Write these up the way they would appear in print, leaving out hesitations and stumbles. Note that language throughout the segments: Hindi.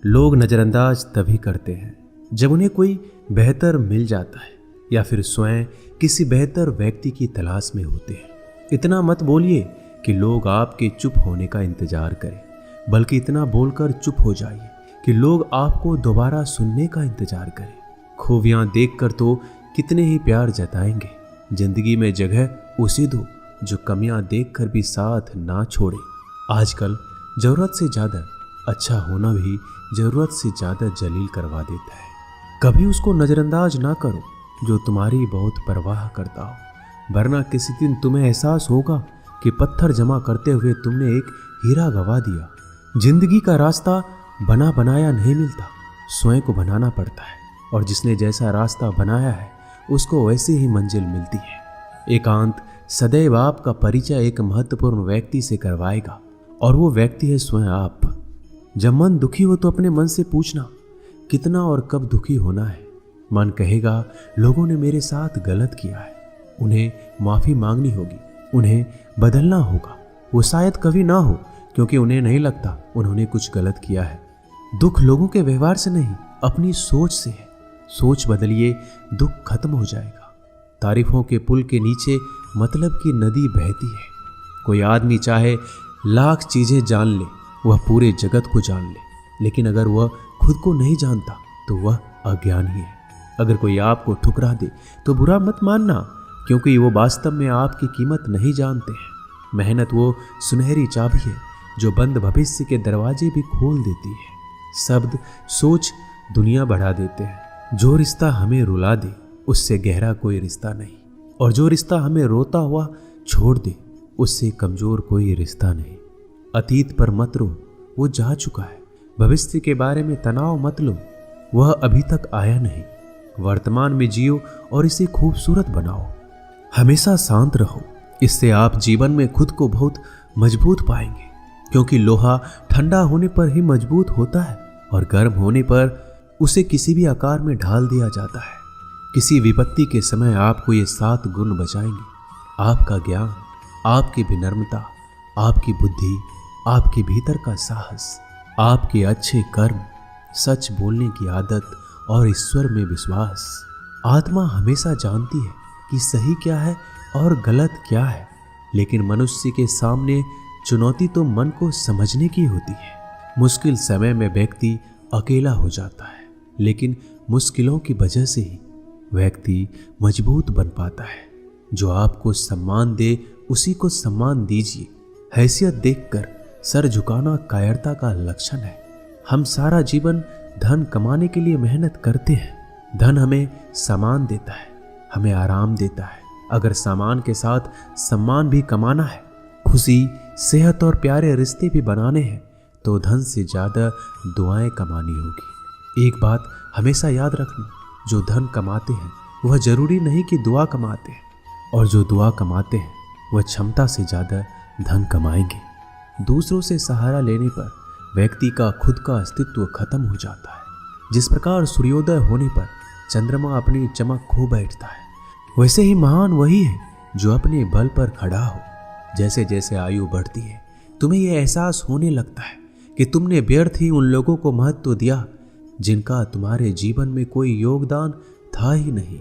लोग नज़रअंदाज तभी करते हैं जब उन्हें कोई बेहतर मिल जाता है या फिर स्वयं किसी बेहतर व्यक्ति की तलाश में होते हैं। इतना मत बोलिए कि लोग आपके चुप होने का इंतजार करें, बल्कि इतना बोलकर चुप हो जाइए कि लोग आपको दोबारा सुनने का इंतजार करें। खूबियाँ देखकर तो कितने ही प्यार जताएंगे। जिंदगी में जगह उसे दो जो कमियां देखकर भी साथ ना छोड़े। आजकल जरूरत से ज़्यादा अच्छा होना भी जरूरत से ज़्यादा जलील करवा देता है। कभी उसको नज़रअंदाज ना करो जो तुम्हारी बहुत परवाह करता हो, वरना किसी दिन तुम्हें एहसास होगा कि पत्थर जमा करते हुए तुमने एक हीरा गवा दिया। जिंदगी का रास्ता बना बनाया नहीं मिलता, स्वयं को बनाना पड़ता है, और जिसने जैसा रास्ता बनाया है उसको वैसे ही मंजिल मिलती है। एकांत सदैव आपका परिचय एक महत्वपूर्ण व्यक्ति से करवाएगा, और वो व्यक्ति है स्वयं आप। जब मन दुखी हो तो अपने मन से पूछना कितना और कब दुखी होना है। मन कहेगा लोगों ने मेरे साथ गलत किया है, उन्हें माफ़ी मांगनी होगी, उन्हें बदलना होगा। वो शायद कभी ना हो, क्योंकि उन्हें नहीं लगता उन्होंने कुछ गलत किया है। दुख लोगों के व्यवहार से नहीं, अपनी सोच से है। सोच बदलिए, दुख खत्म हो जाएगा। तारीफों के पुल के नीचे मतलब की नदी बहती है। कोई आदमी चाहे लाख चीज़ें जान ले, वह पूरे जगत को जान ले, लेकिन अगर वह खुद को नहीं जानता तो वह अज्ञानी है। अगर कोई आपको ठुकरा दे तो बुरा मत मानना, क्योंकि वो वास्तव में आपकी कीमत नहीं जानते हैं। मेहनत वो सुनहरी चाबी है जो बंद भविष्य के दरवाजे भी खोल देती है। शब्द सोच दुनिया बढ़ा देते हैं। जो रिश्ता हमें रुला दे उससे गहरा कोई रिश्ता नहीं, और जो रिश्ता हमें रोता हुआ छोड़ दे उससे कमजोर कोई रिश्ता नहीं। अतीत पर मत रो, वो जा चुका है। भविष्य के बारे में तनाव मत लो, वह अभी तक आया नहीं। वर्तमान में जियो और इसे खूबसूरत बनाओ। हमेशा शांत रहो, इससे आप जीवन में खुद को बहुत मजबूत पाएंगे, क्योंकि लोहा ठंडा होने पर ही मजबूत होता है, और गर्म होने पर उसे किसी भी आकार में ढाल दिया जाता है। किसी विपत्ति के समय आपको ये 7 गुण बचाएंगे: आपका ज्ञान, आपकी विनम्रता, आपकी बुद्धि, आपके भीतर का साहस, आपके अच्छे कर्म, सच बोलने की आदत और ईश्वर में विश्वास। आत्मा हमेशा जानती है कि सही क्या है और गलत क्या है, लेकिन मनुष्य के सामने चुनौती तो मन को समझने की होती है। मुश्किल समय में व्यक्ति अकेला हो जाता है, लेकिन मुश्किलों की वजह से ही व्यक्ति मजबूत बन पाता है। जो आपको सम्मान दे उसी को सम्मान दीजिए। हैसियत देखकर सर झुकाना कायरता का लक्षण है। हम सारा जीवन धन कमाने के लिए मेहनत करते हैं। धन हमें सामान देता है, हमें आराम देता है। अगर सामान के साथ सम्मान भी कमाना है, खुशी, सेहत और प्यारे रिश्ते भी बनाने हैं, तो धन से ज़्यादा दुआएं कमानी होगी। एक बात हमेशा याद रखना, जो धन कमाते हैं वह जरूरी नहीं कि दुआ कमाते हैं, और जो दुआ कमाते हैं वह क्षमता से ज़्यादा धन कमाएंगे। दूसरों से सहारा लेने पर व्यक्ति का खुद का अस्तित्व खत्म हो जाता है। जिस प्रकार सूर्योदय होने पर चंद्रमा अपनी चमक खो बैठता है, वैसे ही महान वही है जो अपने बल पर खड़ा हो। जैसे जैसे आयु बढ़ती है, तुम्हें यह एहसास होने लगता है कि तुमने व्यर्थ ही उन लोगों को महत्व दिया जिनका तुम्हारे जीवन में कोई योगदान था ही नहीं।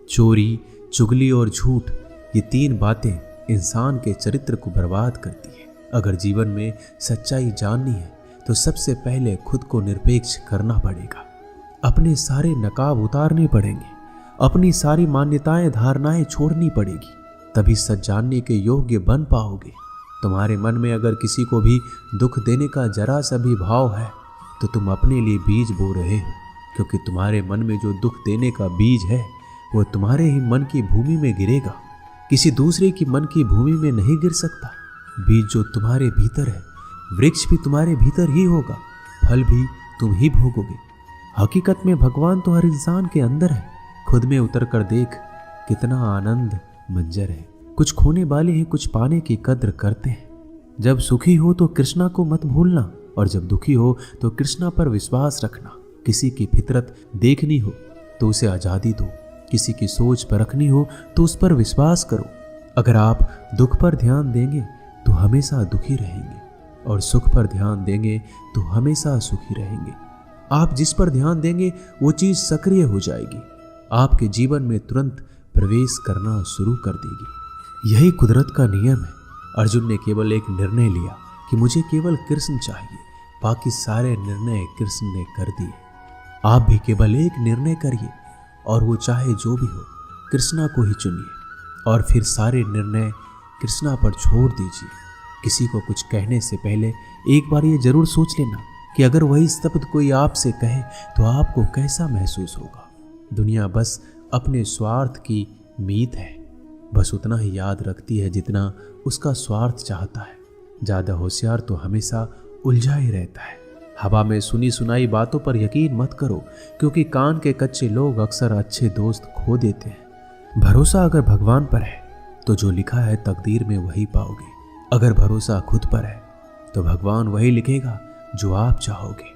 चोरी, चुगली और झूठ, ये 3 बातें इंसान के चरित्र को बर्बाद करती है। अगर जीवन में सच्चाई जाननी है तो सबसे पहले खुद को निरपेक्ष करना पड़ेगा। अपने सारे नकाब उतारने पड़ेंगे, अपनी सारी मान्यताएं धारणाएं छोड़नी पड़ेगी, तभी सच जानने के योग्य बन पाओगे। तुम्हारे मन में अगर किसी को भी दुख देने का जरा सा भी भाव है तो तुम अपने लिए बीज बो रहे हो, क्योंकि तुम्हारे मन में जो दुख देने का बीज है वो तुम्हारे ही मन की भूमि में गिरेगा, किसी दूसरे की मन की भूमि में नहीं गिर सकता। बीज जो तुम्हारे भीतर है, वृक्ष भी तुम्हारे भीतर ही होगा, फल भी तुम ही भोगोगे। हकीकत में भगवान तो हर इंसान के अंदर है। खुद में उतर कर देख, कितना आनंद मंजर है। कुछ खोने वाले हैं, कुछ पाने की कद्र करते हैं। जब सुखी हो तो कृष्णा को मत भूलना, और जब दुखी हो तो कृष्णा पर विश्वास रखना। किसी की फितरत देखनी हो तो उसे आज़ादी दो, किसी की सोच परखनी हो तो उस पर विश्वास करो। अगर आप दुख पर ध्यान देंगे तो हमेशा दुखी रहेंगे, और सुख पर ध्यान देंगे तो हमेशा सुखी रहेंगे। आप जिस पर ध्यान देंगे वो चीज सक्रिय हो जाएगी, आपके जीवन में तुरंत प्रवेश करना शुरू कर देगी। यही कुदरत का नियम है। अर्जुन ने केवल एक निर्णय लिया कि मुझे केवल कृष्ण चाहिए, बाकी सारे निर्णय कृष्ण ने कर दिए। आप भी केवल एक निर्णय करिए और वो चाहे जो भी हो, कृष्णा को ही चुनिए और फिर सारे निर्णय कृष्णा पर छोड़ दीजिए। किसी को कुछ कहने से पहले एक बार ये जरूर सोच लेना कि अगर वही शब्द कोई आपसे कहे तो आपको कैसा महसूस होगा। दुनिया बस अपने स्वार्थ की मीत है, बस उतना ही याद रखती है जितना उसका स्वार्थ चाहता है। ज़्यादा होशियार तो हमेशा उलझा ही रहता है। हवा में सुनी सुनाई बातों पर यकीन मत करो, क्योंकि कान के कच्चे लोग अक्सर अच्छे दोस्त खो देते हैं। भरोसा अगर भगवान पर है तो जो लिखा है तकदीर में वही पाओगे। अगर भरोसा खुद पर है तो भगवान वही लिखेगा जो आप चाहोगे।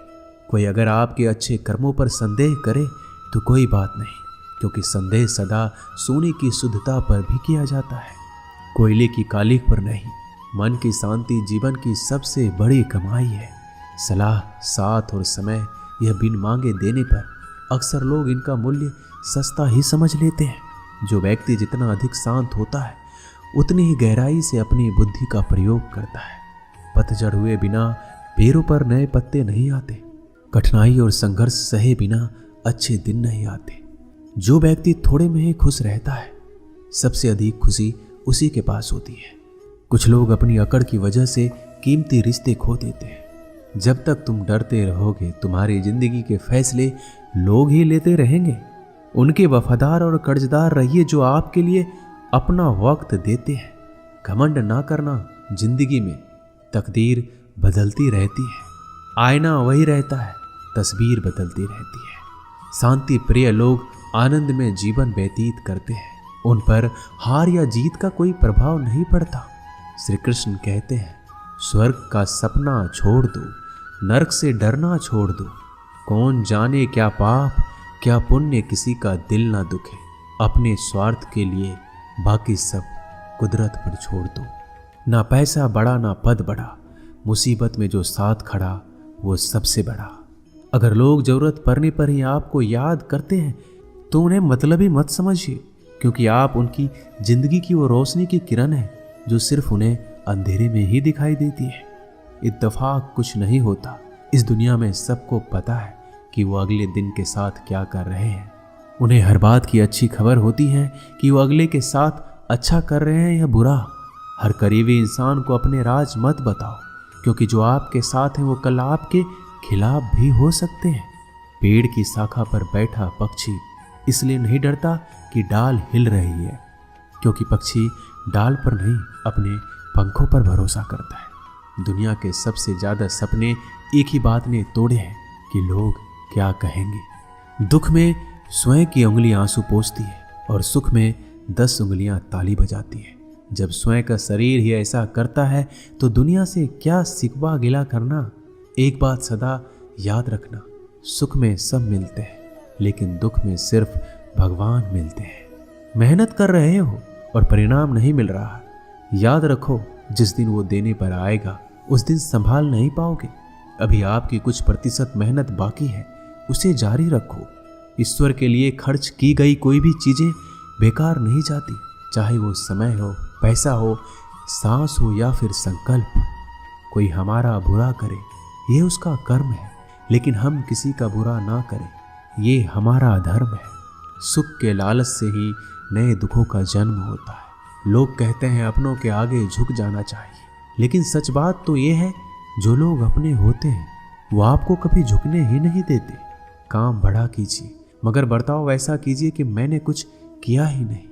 कोई अगर आपके अच्छे कर्मों पर संदेह करे तो कोई बात नहीं, क्योंकि संदेह सदा सोने की शुद्धता पर भी किया जाता है, कोयले की कालिख पर नहीं। मन की शांति जीवन की सबसे बड़ी कमाई है। सलाह, साथ और समय यह बिन मांगे देने पर अक्सर लोग इनका मूल्य सस्ता ही समझ लेते हैं। जो व्यक्ति जितना अधिक शांत होता है उतनी ही गहराई से अपनी बुद्धि का प्रयोग करता है। पतझड़ हुए बिना पेड़ों पर नए पत्ते नहीं आते। कठिनाई और संघर्ष सहे बिना अच्छे दिन नहीं आते। जो व्यक्ति थोड़े में ही खुश रहता है, सबसे अधिक खुशी उसी के पास होती है। कुछ लोग अपनी अकड़ की वजह से कीमती रिश्ते खो देते हैं। जब तक तुम डरते रहोगे, तुम्हारी जिंदगी के फैसले लोग ही लेते रहेंगे। उनके वफादार और कर्जदार रहिए जो आपके लिए अपना वक्त देते हैं। घमंड ना करना, जिंदगी में तकदीर बदलती रहती है, आईना वही रहता है, तस्वीर बदलती रहती है। शांति प्रिय लोग आनंद में जीवन व्यतीत करते हैं, उन पर हार या जीत का कोई प्रभाव नहीं पड़ता। श्री कृष्ण कहते हैं, स्वर्ग का सपना छोड़ दो, नरक से डरना छोड़ दो। कौन जाने क्या पाप क्या पुण्य किसी का दिल ना दुखे। अपने स्वार्थ के लिए बाकी सब कुदरत पर छोड़ दो। ना पैसा बड़ा ना पद बड़ा, मुसीबत में जो साथ खड़ा वो सबसे बड़ा। अगर लोग जरूरत पड़ने पर ही आपको याद करते हैं तो उन्हें मतलबी मत समझिए, क्योंकि आप उनकी जिंदगी की वो रोशनी की किरण है जो सिर्फ उन्हें अंधेरे में ही दिखाई देती है। इत्तेफाक कुछ नहीं होता। इस दुनिया में सबको पता है कि वो अगले दिन के साथ क्या कर रहे हैं। उन्हें हर बात की अच्छी खबर होती है कि वो अगले के साथ अच्छा कर रहे हैं या बुरा। हर करीबी इंसान को अपने राज मत बताओ, क्योंकि जो आपके साथ हैं वो कल आपके खिलाफ भी हो सकते हैं। पेड़ की शाखा पर बैठा पक्षी इसलिए नहीं डरता कि डाल हिल रही है, क्योंकि पक्षी डाल पर नहीं अपने पंखों पर भरोसा करता है। दुनिया के सबसे ज्यादा सपने एक ही बात ने तोड़े हैं कि लोग क्या कहेंगे। दुख में स्वयं की उंगली आंसू पोंछती है और सुख में 10 उंगलियां ताली बजाती है। जब स्वयं का शरीर ही ऐसा करता है तो दुनिया से क्या सिकवा गिला करना। एक बात सदा याद रखना, सुख में सब मिलते हैं लेकिन दुख में सिर्फ भगवान मिलते हैं। मेहनत कर रहे हो और परिणाम नहीं मिल रहा, याद रखो जिस दिन वो देने पर आएगा उस दिन संभाल नहीं पाओगे। अभी आपकी कुछ प्रतिशत मेहनत बाकी है, उसे जारी रखो। ईश्वर के लिए खर्च की गई कोई भी चीजें बेकार नहीं जाती, चाहे वो समय हो, पैसा हो, सांस हो या फिर संकल्प। कोई हमारा बुरा करे ये उसका कर्म है, लेकिन हम किसी का बुरा ना करें ये हमारा धर्म है। सुख के लालच से ही नए दुखों का जन्म होता है। लोग कहते हैं अपनों के आगे झुक जाना चाहिए, लेकिन सच बात तो ये है जो लोग अपने होते हैं वो आपको कभी झुकने ही नहीं देते। काम बड़ा कीजिए मगर बर्ताव वैसा कीजिए कि मैंने कुछ किया ही नहीं,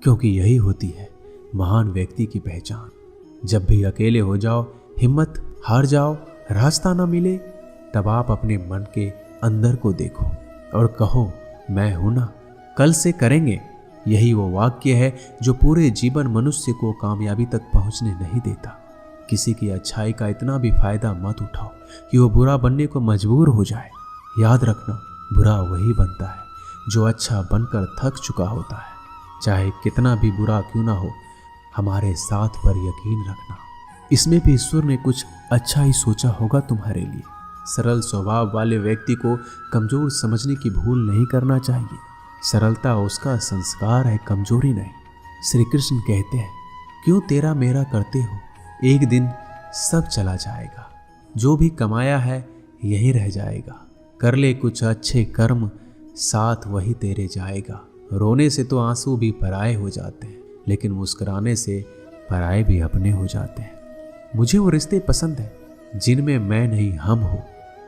क्योंकि यही होती है महान व्यक्ति की पहचान। जब भी अकेले हो जाओ, हिम्मत हार जाओ, रास्ता ना मिले, तब आप अपने मन के अंदर को देखो और कहो मैं हूं ना, कल से करेंगे। यही वो वाक्य है जो पूरे जीवन मनुष्य को कामयाबी तक पहुंचने नहीं देता। किसी की अच्छाई का इतना भी फायदा मत उठाओ कि वो बुरा बनने को मजबूर हो जाए। याद रखना, बुरा वही बनता है जो अच्छा बनकर थक चुका होता है। चाहे कितना भी बुरा क्यों ना हो, हमारे साथ पर यकीन रखना, इसमें भी ईश्वर ने कुछ अच्छा ही सोचा होगा तुम्हारे लिए। सरल स्वभाव वाले व्यक्ति को कमजोर समझने की भूल नहीं करना चाहिए। सरलता उसका संस्कार है, कमजोरी नहीं। श्री कृष्ण कहते हैं, क्यों तेरा मेरा करते हो, एक दिन सब चला जाएगा। जो भी कमाया है यही रह जाएगा। कर ले कुछ अच्छे कर्म, साथ वही तेरे जाएगा। रोने से तो आंसू भी पराए हो जाते हैं, लेकिन मुस्कुराने से पराए भी अपने हो जाते हैं। मुझे वो रिश्ते पसंद हैं जिनमें मैं नहीं हम हो।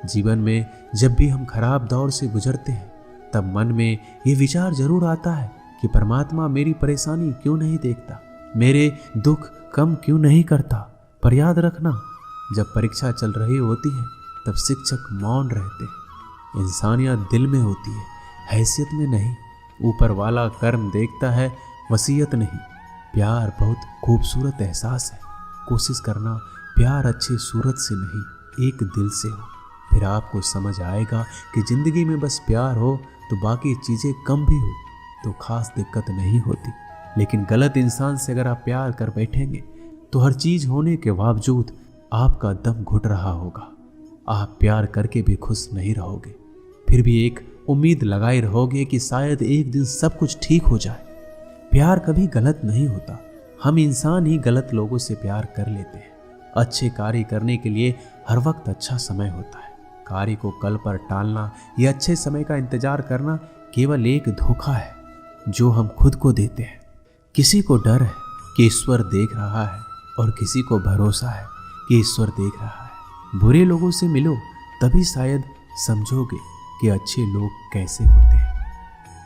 जीवन में जब भी हम खराब दौर से गुजरते हैं तब मन में ये विचार जरूर आता है कि परमात्मा मेरी परेशानी क्यों नहीं देखता, मेरे दुख कम क्यों नहीं करता। पर याद रखना, जब परीक्षा चल रही होती है तब शिक्षक मौन रहते हैं। इंसानियत दिल में होती है, हैसियत में नहीं। ऊपर वाला कर्म देखता है, वसीयत नहीं। प्यार बहुत खूबसूरत एहसास है। कोशिश करना प्यार अच्छी सूरत से नहीं, एक दिल से हो। फिर आपको समझ आएगा कि जिंदगी में बस प्यार हो तो बाकी चीज़ें कम भी हो तो खास दिक्कत नहीं होती। लेकिन गलत इंसान से अगर आप प्यार कर बैठेंगे तो हर चीज़ होने के बावजूद आपका दम घुट रहा होगा। आप प्यार करके भी खुश नहीं रहोगे, फिर भी एक उम्मीद लगाए रहोगे कि शायद एक दिन सब कुछ ठीक हो जाए। प्यार कभी गलत नहीं होता, हम इंसान ही गलत लोगों से प्यार कर लेते हैं। अच्छे कार्य करने के लिए हर वक्त अच्छा समय होता है। कार्य को कल पर टालना या अच्छे समय का इंतजार करना केवल एक धोखा है जो हम खुद को देते हैं। किसी को डर है कि ईश्वर देख रहा है और किसी को भरोसा है कि ईश्वर देख रहा है। बुरे लोगों से मिलो तभी शायद समझोगे कि अच्छे लोग कैसे होते हैं।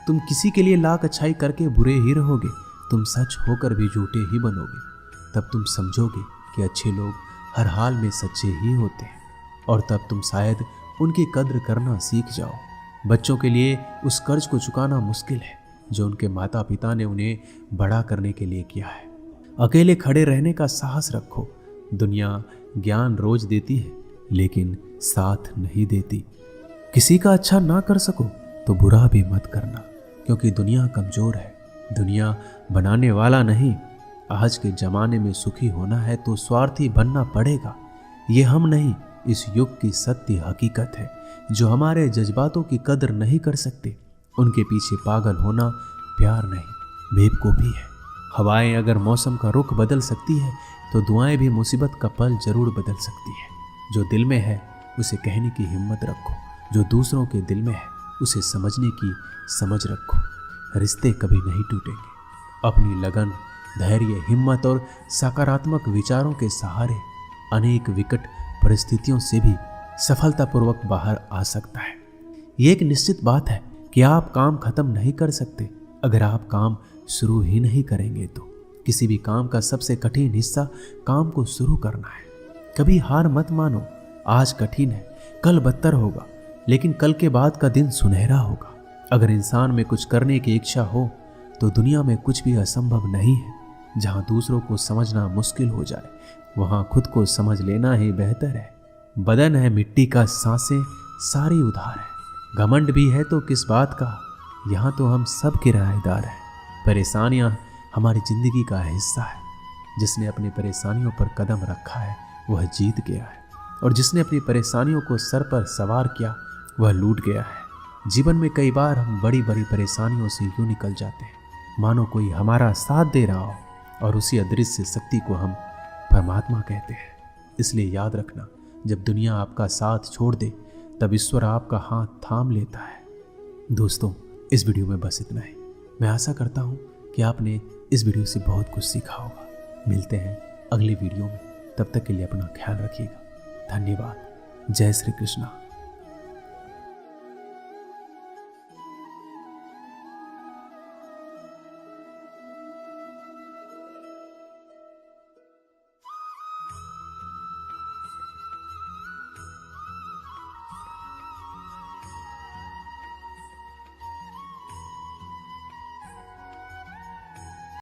तुम किसी के लिए लाख अच्छाई करके बुरे ही रहोगे, तुम सच होकर भी झूठे ही बनोगे। तब तुम समझोगे कि अच्छे लोग हर हाल में सच्चे ही होते हैं, और तब तुम शायद उनकी कद्र करना सीख जाओ। बच्चों के लिए उस कर्ज को चुकाना मुश्किल है जो उनके माता पिता ने उन्हें बड़ा करने के लिए किया है। अकेले खड़े रहने का साहस रखो। दुनिया ज्ञान रोज देती है लेकिन साथ नहीं देती। किसी का अच्छा ना कर सको तो बुरा भी मत करना, क्योंकि दुनिया कमजोर है, दुनिया बनाने वाला नहीं। आज के जमाने में सुखी होना है तो स्वार्थी बनना पड़ेगा। ये हम नहीं, इस युग की सत्य हकीकत है। जो हमारे जज्बातों की कदर नहीं कर सकते उनके पीछे पागल होना प्यार नहीं, बेवकूफ़ी है। हवाएं अगर मौसम का रुख बदल सकती है तो दुआएं भी मुसीबत का पल जरूर बदल सकती है। जो दिल में है उसे कहने की हिम्मत रखो, जो दूसरों के दिल में है उसे समझने की समझ रखो। रिश्ते कभी नहीं टूटेंगे। अपनी लगन, धैर्य, हिम्मत और सकारात्मक विचारों के सहारे अनेक विकट परिस्थितियों से भी सफलतापूर्वक बाहर आ सकता है। ये एक निश्चित बात है कि आप काम खत्म नहीं कर सकते अगर आप काम शुरू ही नहीं करेंगे। तो किसी भी काम का सबसे कठिन हिस्सा काम को शुरू करना है। कभी हार मत मानो। आज कठिन है, कल बदतर होगा, लेकिन कल के बाद का दिन सुनहरा होगा। अगर इंसान में कुछ करने की इच्छा हो तो दुनिया में कुछ भी असंभव नहीं है। जहां दूसरों को समझना मुश्किल हो जाए वहां खुद को समझ लेना ही बेहतर है। बदन है मिट्टी का, सांसें सारी उधार है। घमंड भी है तो किस बात का, यहाँ तो हम सब किराएदार हैं। परेशानियां हमारी जिंदगी का हिस्सा है। जिसने अपनी परेशानियों पर कदम रखा है वह जीत गया है, और जिसने अपनी परेशानियों को सर पर सवार किया वह लूट गया है। जीवन में कई बार हम बड़ी बड़ी परेशानियों से यूं निकल जाते हैं मानो कोई हमारा साथ दे रहा हो, और उसी अदृश्य शक्ति को हम परमात्मा कहते हैं। इसलिए याद रखना, जब दुनिया आपका साथ छोड़ दे तब ईश्वर आपका हाथ थाम लेता है। दोस्तों, इस वीडियो में बस इतना ही। मैं आशा करता हूँ कि आपने इस वीडियो से बहुत कुछ सीखा होगा। मिलते हैं अगली वीडियो में, तब तक के लिए अपना ख्याल रखिएगा। धन्यवाद। जय श्री कृष्णा।